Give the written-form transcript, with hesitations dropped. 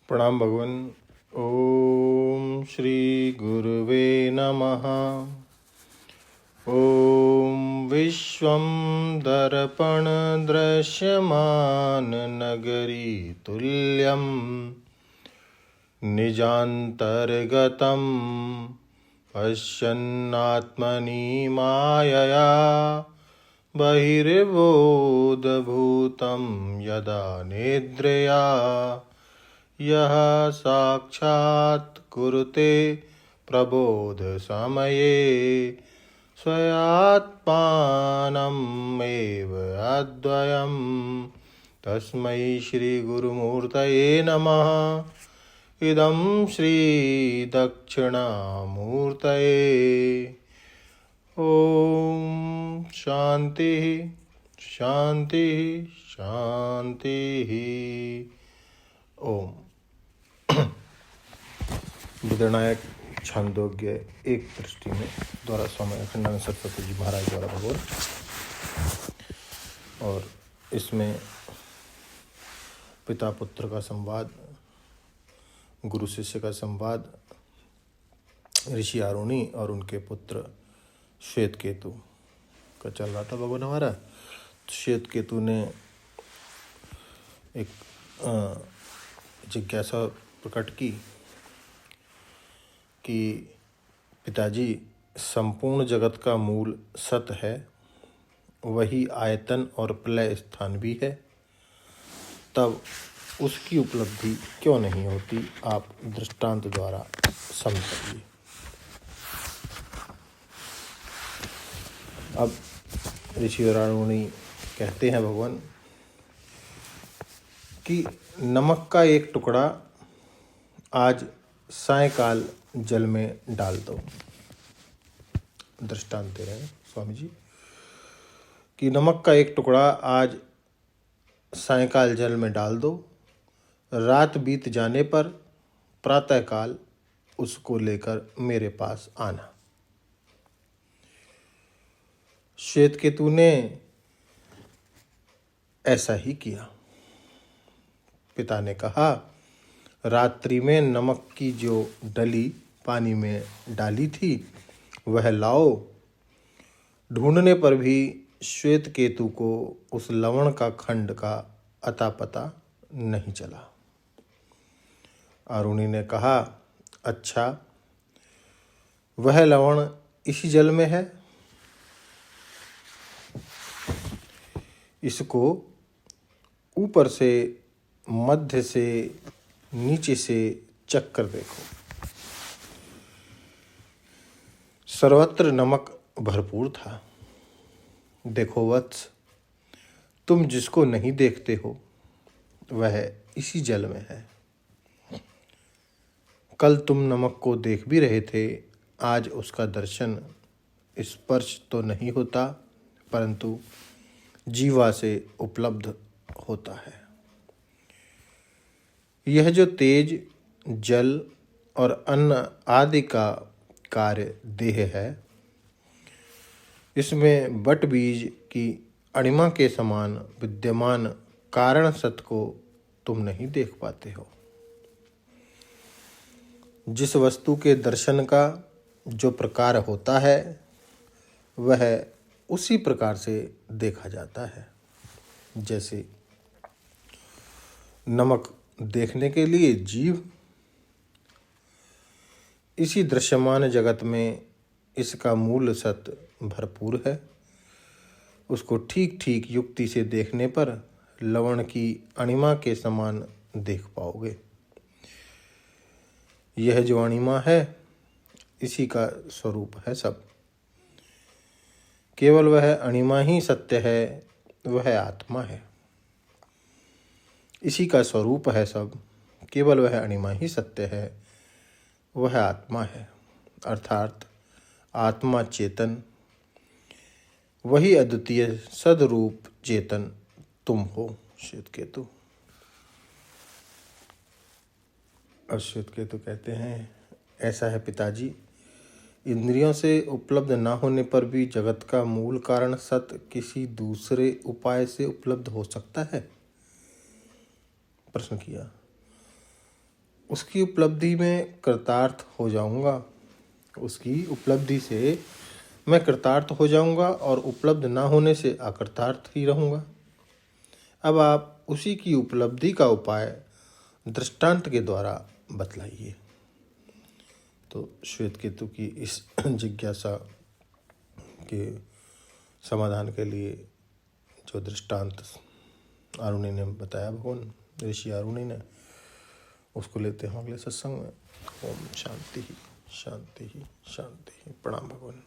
प्रणाम भगवान। ओम श्री गुरुवे नमः। ओम विश्वं दर्पण दृश्यमान नगरी तुल्यं निजान्तर्गतं पश्यन्नात्मनि मायया बहिर्बोधभूतं यदा निद्रया यः साक्षात् कुरुते प्रबोध समये स्वयात्मानमेव अद्वयं तस्मै श्री गुरुमूर्तये नमः। इदं श्री दक्षिणामूर्तये। ओम शांति शांति शांति। ओम बुद्धनायक छांदोग्य एक दृष्टि में द्वारा स्वामी अखंडानंद सरस्वती जी महाराज द्वारा भगवान, और इसमें पिता पुत्र का संवाद, गुरु शिष्य का संवाद, ऋषि आरुणि और उनके पुत्र श्वेत केतु का चल रहा था भगवान हमारा। श्वेत केतु ने एक जिज्ञासा प्रकट की कि पिताजी, संपूर्ण जगत का मूल सत है, वही आयतन और प्रलय स्थान भी है, तब उसकी उपलब्धि क्यों नहीं होती? आप दृष्टांत द्वारा समझाइए। अब ऋषि आरुणि कहते हैं भगवान कि नमक का एक टुकड़ा आज सायंकाल जल में डाल दो। दृष्टांत दे रहे हैं स्वामी जी कि नमक का एक टुकड़ा आज सायंकाल जल में डाल दो, रात बीत जाने पर प्रातःकाल उसको लेकर मेरे पास आना। श्वेत केतु ने ऐसा ही किया। पिता ने कहा, रात्रि में नमक की जो डली पानी में डाली थी वह लाओ। ढूंढने पर भी श्वेत केतु को उस लवण का खंड का अता पता नहीं चला। आरुणि ने कहा, अच्छा, वह लवण इसी जल में है। इसको ऊपर से, मध्य से, नीचे से चख कर देखो। सर्वत्र नमक भरपूर था। देखो वत्स, तुम जिसको नहीं देखते हो वह इसी जल में है। कल तुम नमक को देख भी रहे थे, आज उसका दर्शन स्पर्श तो नहीं होता, परंतु जीवा से उपलब्ध होता है। यह जो तेज, जल और अन्न आदि का कार्य देह है, इसमें बट बीज की अणिमा के समान विद्यमान कारण सत को तुम नहीं देख पाते हो। जिस वस्तु के दर्शन का जो प्रकार होता है वह उसी प्रकार से देखा जाता है। जैसे नमक देखने के लिए जीव, इसी दृश्यमान जगत में इसका मूल सत भरपूर है। उसको ठीक ठीक युक्ति से देखने पर लवण की अणिमा के समान देख पाओगे। यह जो अणिमा है इसी का स्वरूप है सब। केवल वह अणिमा ही सत्य है, वह आत्मा है। इसी का स्वरूप है सब। केवल वह अणिमा ही सत्य है, वह आत्मा है। अर्थात आत्मा चेतन, वही अद्वितीय सदरूप चेतन तुम हो श्वेत केतु। और श्वेत केतु कहते हैं, ऐसा है पिताजी, इंद्रियों से उपलब्ध न होने पर भी जगत का मूल कारण सत किसी दूसरे उपाय से उपलब्ध हो सकता है? प्रश्न किया। उसकी उपलब्धि में कृतार्थ हो जाऊंगा, उसकी उपलब्धि से मैं कृतार्थ हो जाऊंगा और उपलब्ध ना होने से अकृतार्थ ही रहूंगा। अब आप उसी की उपलब्धि का उपाय दृष्टांत के द्वारा बतलाइए। तो श्वेतकेतु की इस जिज्ञासा के समाधान के लिए जो दृष्टांत आरुणि ने बताया, भगवान ऋषि आरुणि ने, उसको लेते हैं अगले सत्संग में। ओम शांति ही शांति ही शांति ही। प्रणाम भगवान।